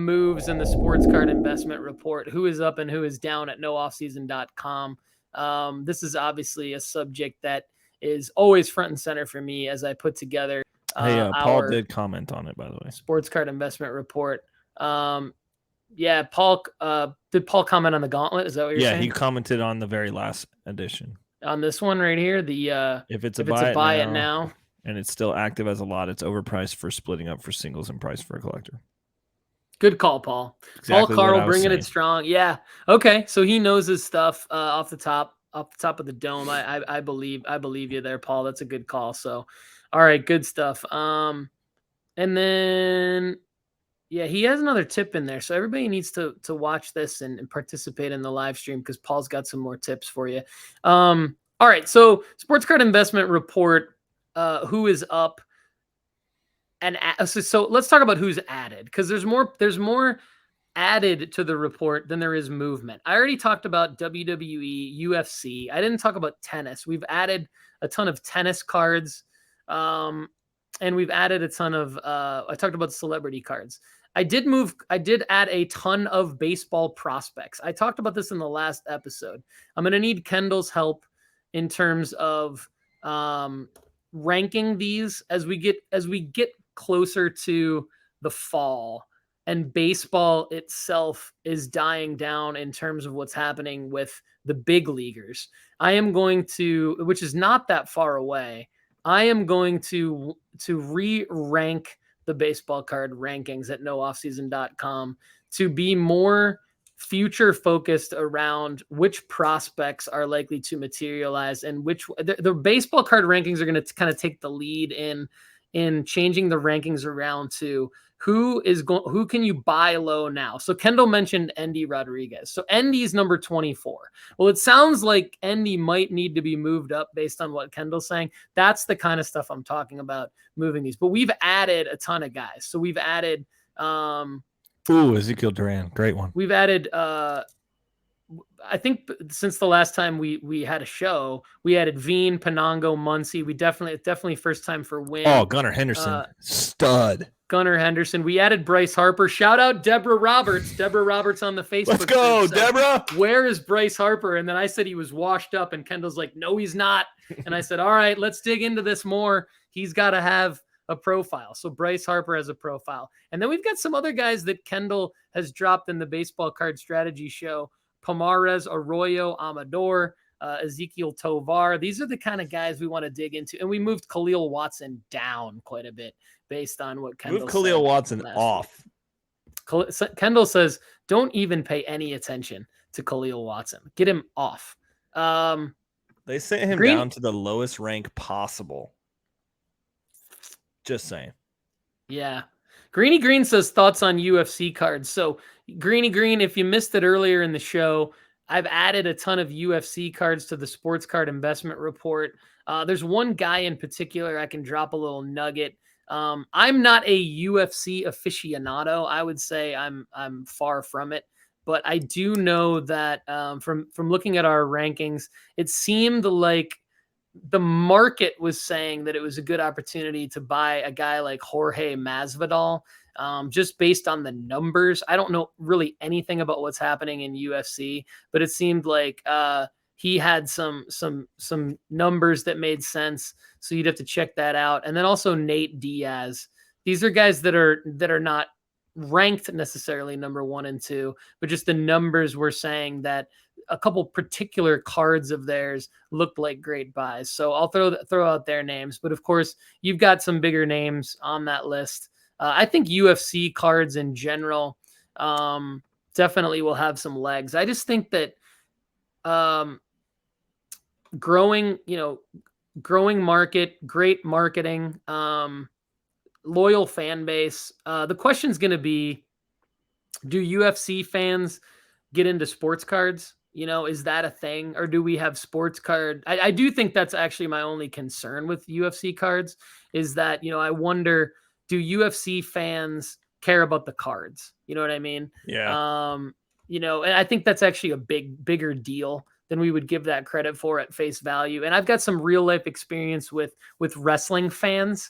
moves in the sports card investment report, who is up and who is down at NoOffseason.com. This is obviously a subject that is always front and center for me as I put together Paul did comment on it, by the way. Sports card investment report. Paul, did Paul comment on the gauntlet? Is that what you're saying? Yeah, he commented on the very last edition. On this one right here, if it's a buy it now and it's still active as a lot, it's overpriced for splitting up for singles and priced for a collector. Good call, Paul. Exactly Paul Carl bringing it strong. Yeah. Okay. So he knows his stuff off the top of the dome. I believe you there, Paul. That's a good call. So, all right, good stuff. And then, yeah, he has another tip in there. So everybody needs to watch this and participate in the live stream because Paul's got some more tips for you. All right. So sports card investment report, who is up. And so let's talk about who's added because there's more added to the report than there is movement. I already talked about WWE, UFC. I didn't talk about tennis. We've added a ton of tennis cards, and we've added a ton of. I talked about celebrity cards. I did add a ton of baseball prospects. I talked about this in the last episode. I'm going to need Kendall's help in terms of ranking these as we get closer to the fall and baseball itself is dying down in terms of what's happening with the big leaguers. I am going to, which is not that far away, I am going to re-rank the baseball card rankings at NoOffseason.com to be more future focused around which prospects are likely to materialize and which the baseball card rankings are going to kind of take the lead in changing the rankings around to who can you buy low now. So Kendall mentioned Endy Rodriguez. So Endy's number 24. Well, it sounds like Endy might need to be moved up based on what Kendall's saying. That's the kind of stuff I'm talking about, moving these. But we've added a ton of guys. So we've added Ezekiel Duran, great one. We've added I think since the last time we had a show, we added Veen, Penango, Muncy. We definitely first time for Win. Oh, Gunnar Henderson, stud. Gunnar Henderson. We added Bryce Harper. Shout out Deborah Roberts. Deborah Roberts on the Facebook. Let's go, Deborah. Where is Bryce Harper? And then I said he was washed up, and Kendall's like, no, he's not. And I said, all right, let's dig into this more. He's got to have a profile. So Bryce Harper has a profile. And then we've got some other guys that Kendall has dropped in the baseball card strategy show. Pomares, Arroyo, Amador, Ezekiel Tovar. These are the kind of guys we want to dig into. And we moved Khalil Watson down quite a bit based on what Kendall moved Khalil Watson off. Kendall says, don't even pay any attention to Khalil Watson. Get him off. They sent him down to the lowest rank possible. Just saying. Yeah. Greeny Green says thoughts on UFC cards. So Greeny Green, if you missed it earlier in the show, I've added a ton of UFC cards to the sports card investment report. There's one guy in particular I can drop a little nugget. I'm not a UFC aficionado. I would say I'm far from it, but I do know that from looking at our rankings, it seemed like the market was saying that it was a good opportunity to buy a guy like Jorge Masvidal, just based on the numbers. I don't know really anything about what's happening in UFC, but it seemed like he had some numbers that made sense. So you'd have to check that out. And then also Nate Diaz. These are guys that are not ranked necessarily number 1 and 2, but just the numbers were saying that a couple particular cards of theirs looked like great buys. So I'll throw out their names, but of course you've got some bigger names on that list. I think UFC cards in general definitely will have some legs. I just think that growing market, great marketing, loyal fan base. The question's going to be, do UFC fans get into sports cards? Is that a thing? Or do we have sports card? I do think that's actually my only concern with UFC cards is that, I wonder, do UFC fans care about the cards? You know what I mean? Yeah. And I think that's actually a bigger deal than we would give that credit for at face value. And I've got some real life experience with wrestling fans.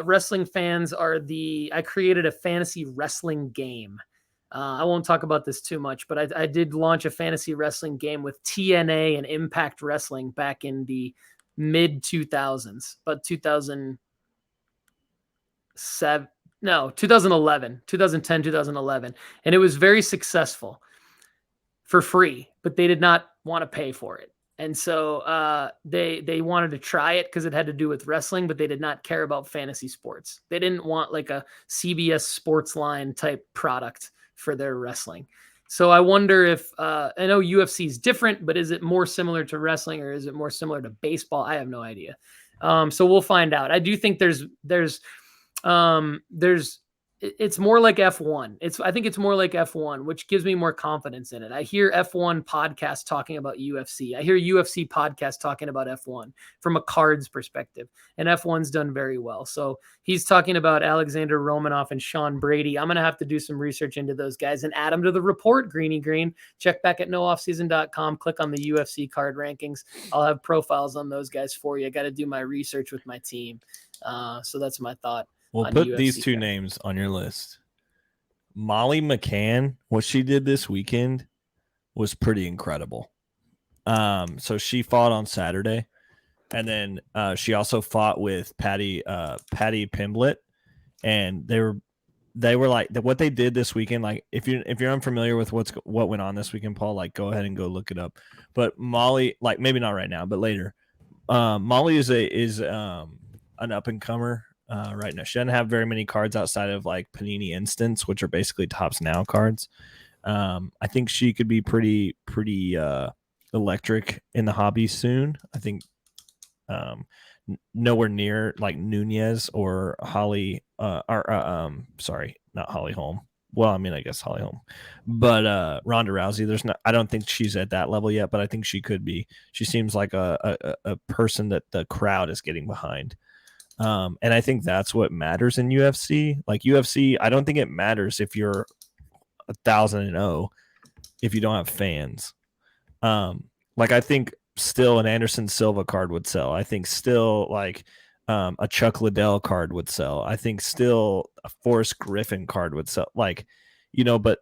Wrestling fans I created a fantasy wrestling game I won't talk about this too much, but I did launch a fantasy wrestling game with TNA and Impact Wrestling back in the mid 2000s, but 2010, 2011. And it was very successful for free, but they did not want to pay for it. And so they wanted to try it because it had to do with wrestling, but they did not care about fantasy sports. They didn't want like a CBS Sports Line type product for their wrestling. So I wonder if I know UFC is different, but is it more similar to wrestling or is it more similar to baseball? I have no idea. So we'll find out. I do think there's it's more like F1. I think it's more like F1, which gives me more confidence in it. I hear F1 podcasts talking about UFC. I hear UFC podcasts talking about F1 from a cards perspective, and F1's done very well. So he's talking about Alexander Romanov and Sean Brady. I'm going to have to do some research into those guys and add them to the report, Greeny Green. Check back at NoOffseason.com. Click on the UFC card rankings. I'll have profiles on those guys for you. I got to do my research with my team. So that's my thought. We'll put UFC these two names on your list. Molly McCann, what she did this weekend was pretty incredible. So she fought on Saturday, and then she also fought with Patty Pimblett, and they were like what they did this weekend. Like if you're unfamiliar with what went on this weekend, Paul, like go ahead and go look it up. But Molly, like maybe not right now, but later. Molly is an up and comer. Right now, she doesn't have very many cards outside of like Panini Instants, which are basically Tops Now cards. I think she could be pretty electric in the hobby soon. I think nowhere near like Nunez or Holly. Sorry, not Holly Holm. Well, I mean, I guess Holly Holm, but Ronda Rousey. I don't think she's at that level yet, but I think she could be. She seems like a person that the crowd is getting behind. And I think that's what matters in UFC. Like UFC, I don't think it matters if you're 1,000-0 if you don't have fans. Like I think still an Anderson Silva card would sell. I think still like a Chuck Liddell card would sell. I think still a Forrest Griffin card would sell. Like, but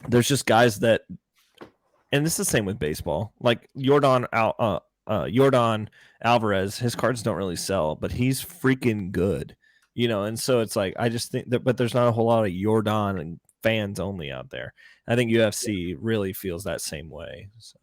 there's just guys that, and this is the same with baseball. Like Jordan Alvarez, his cards don't really sell, but he's freaking good, and so it's like I just think that, but there's not a whole lot of Jordan and fans only out there. I think UFC really feels that same way. So.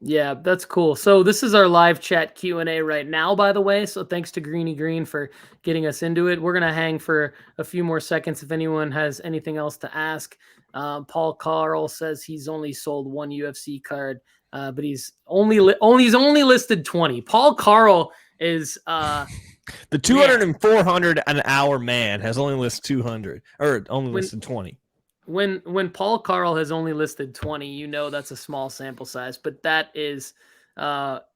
Yeah, that's cool. So this is our live chat Q&A right now, by the way. So thanks to Greeny Green for getting us into it. We're going to hang for a few more seconds if anyone has anything else to ask. Paul Carl says he's only sold one UFC card, but he's only listed 20. Paul Carl is the 200 and 400 an hour man has only listed 200 or only listed 20. When Paul Carl has only listed 20, that's a small sample size, but that is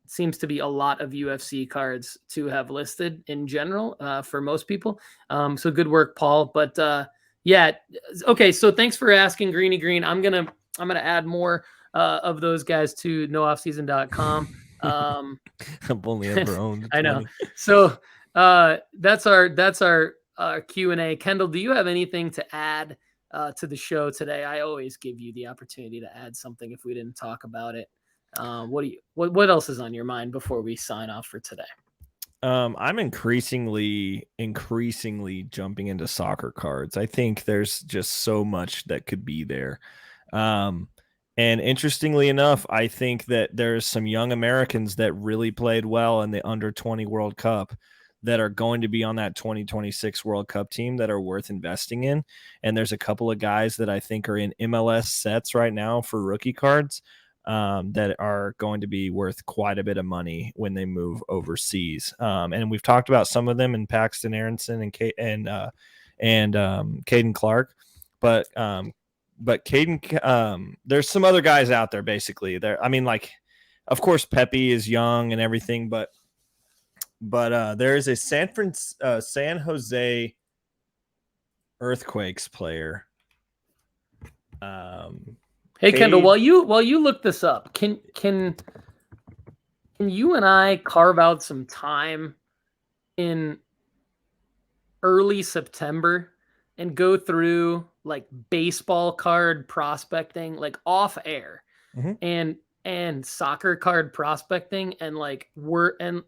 seems to be a lot of UFC cards to have listed in general for most people. So good work, Paul. But yeah, okay. So thanks for asking, Greeny Green. I'm gonna add more of those guys to NoOffseason.com. I've only ever owned 20. I know. So that's our Q&A. Kendall, do you have anything to add to the show today? I always give you the opportunity to add something if we didn't talk about it. What else is on your mind before we sign off for today? I'm increasingly jumping into soccer cards. I think there's just so much that could be there. And interestingly enough, I think that there's some young Americans that really played well in the under 20 World Cup that are going to be on that 2026 World Cup team that are worth investing in. And there's a couple of guys that I think are in MLS sets right now for rookie cards that are going to be worth quite a bit of money when they move overseas. And we've talked about some of them in Paxton Aronson and Caden Clark, but Caden, there's some other guys out there basically there. I mean, like, of course, Pepe is young and everything, but there is a San Jose Earthquakes player. Hey, Kendall, while you look this up, can you and I carve out some time in early September and go through like baseball card prospecting, like off air, Mhm. and soccer card prospecting, and like work and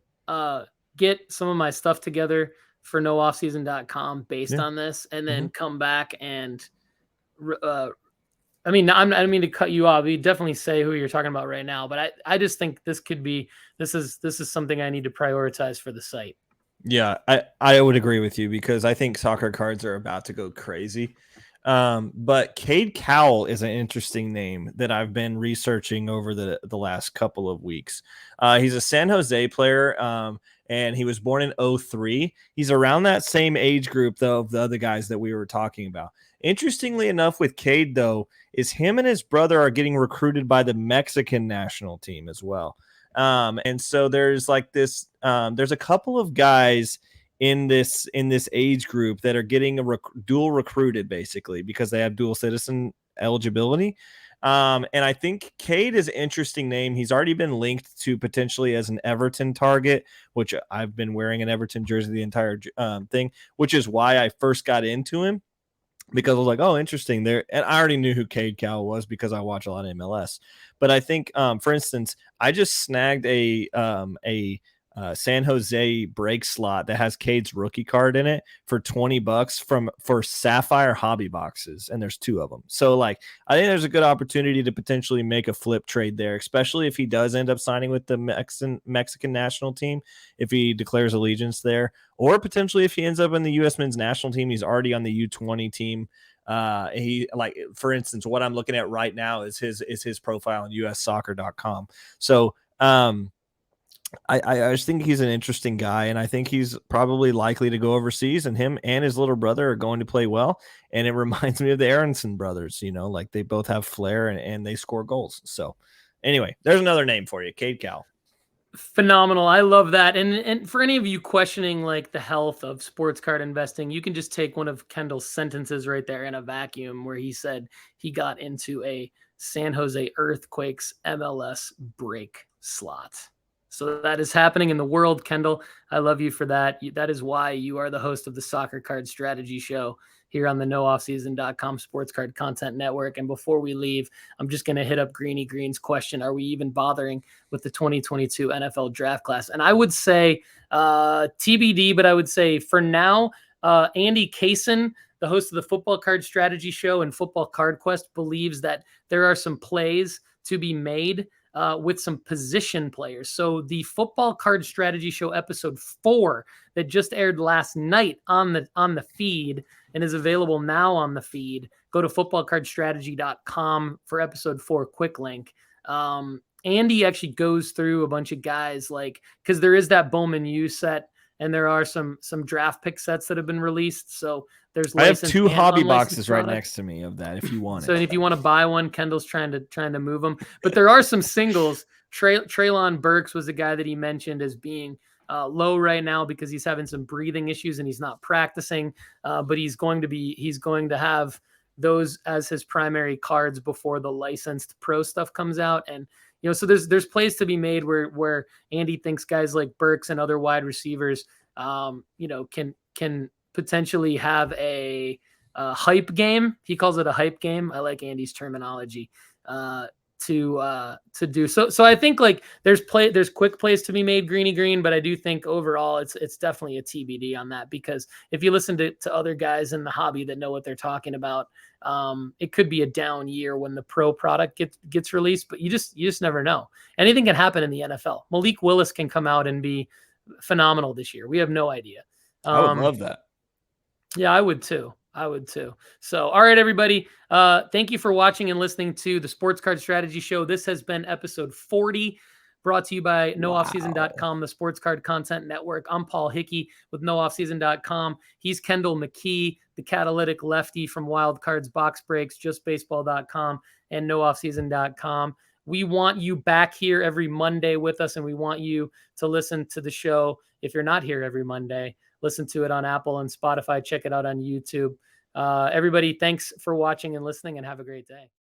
get some of my stuff together for nooffseason.com based Yeah. on this, and then Mhm. come back and I mean, I don't mean to cut you off. You definitely say who you're talking about right now, but I just think this could be this is something I need to prioritize for the site. Yeah, I would agree with you because I think soccer cards are about to go crazy. But Cade Cowell is an interesting name that I've been researching over the last couple of weeks. He's a San Jose player, and he was born in '03. He's around that same age group, though, of the other guys that we were talking about. Interestingly enough, with Cade, though, is him and his brother are getting recruited by the Mexican national team as well. And so there's like this, there's a couple of guys in this age group that are getting dual recruited basically because they have dual citizen eligibility. And I think Cade is an interesting name. He's already been linked to potentially as an Everton target, which I've been wearing an Everton jersey the entire thing, which is why I first got into him because I was like, oh, interesting. There, and I already knew who Cade Cowell was because I watch a lot of MLS. But I think, for instance, I just snagged a San Jose break slot that has Cade's rookie card in it for $20 for Sapphire Hobby Boxes, and there's two of them. So like, I think there's a good opportunity to potentially make a flip trade there, especially if he does end up signing with the Mexican national team, if he declares allegiance there, or potentially if he ends up in the U.S. men's national team. He's already on the U20 team. He, like, for instance, what I'm looking at right now is his profile on ussoccer.com. So I just think he's an interesting guy, and I think he's probably likely to go overseas, and him and his little brother are going to play well. And it reminds me of the Aronson brothers, like they both have flair and they score goals. So anyway, there's another name for you, Cade Cowell. Phenomenal. I love that. And for any of you questioning like the health of sports card investing, you can just take one of Kendall's sentences right there in a vacuum where he said he got into a San Jose Earthquakes MLS break slot. So that is happening in the world, Kendall. I love you for that. That is why you are the host of the Soccer Card Strategy Show here on the NoOffseason.com Sports Card Content Network. And before we leave, I'm just going to hit up Greeny Green's question. Are we even bothering with the 2022 NFL draft class? And I would say TBD, but I would say for now, Andy Kaysen, the host of the Football Card Strategy Show and Football Card Quest, believes that there are some plays to be made with some position players. So the Football Card Strategy Show episode 4 that just aired last night on the feed and is available now on the feed. Go to footballcardstrategy.com for episode 4 quick link. Andy actually goes through a bunch of guys, like, because there is that Bowman U set, and there are some draft pick sets that have been released. So there's I have licensed 2 and hobby unlicensed boxes right product. next to me of that if you want So it. if you want to buy one, Kendall's trying to move them. But there are some singles. Traylon Burks was a guy that he mentioned as being low right now because he's having some breathing issues and he's not practicing. But he's going to have those as his primary cards before the licensed pro stuff comes out. And so there's plays to be made where Andy thinks guys like Burks and other wide receivers, can potentially have a hype game. He calls it a hype game. I like Andy's terminology. To do so I think like there's quick plays to be made, Greeny Green, but I do think overall it's definitely a TBD on that, because if you listen to other guys in the hobby that know what they're talking about, it could be a down year when the pro product gets released, but you just never know. Anything can happen in the NFL. Malik Willis can come out and be phenomenal this year. We have no idea. I would love that. Yeah, I would too. So, all right, everybody. Thank you for watching and listening to the Sports Card Strategy Show. This has been episode 40, brought to you by NoOffseason.com, the Sports Card Content Network. I'm Paul Hickey with NoOffseason.com. He's Kendall McKee, the catalytic lefty from Wild Cards Box Breaks, JustBaseball.com, and NoOffseason.com. We want you back here every Monday with us, and we want you to listen to the show. If you're not here every Monday, listen to it on Apple and Spotify. Check it out on YouTube. Everybody, thanks for watching and listening, and have a great day.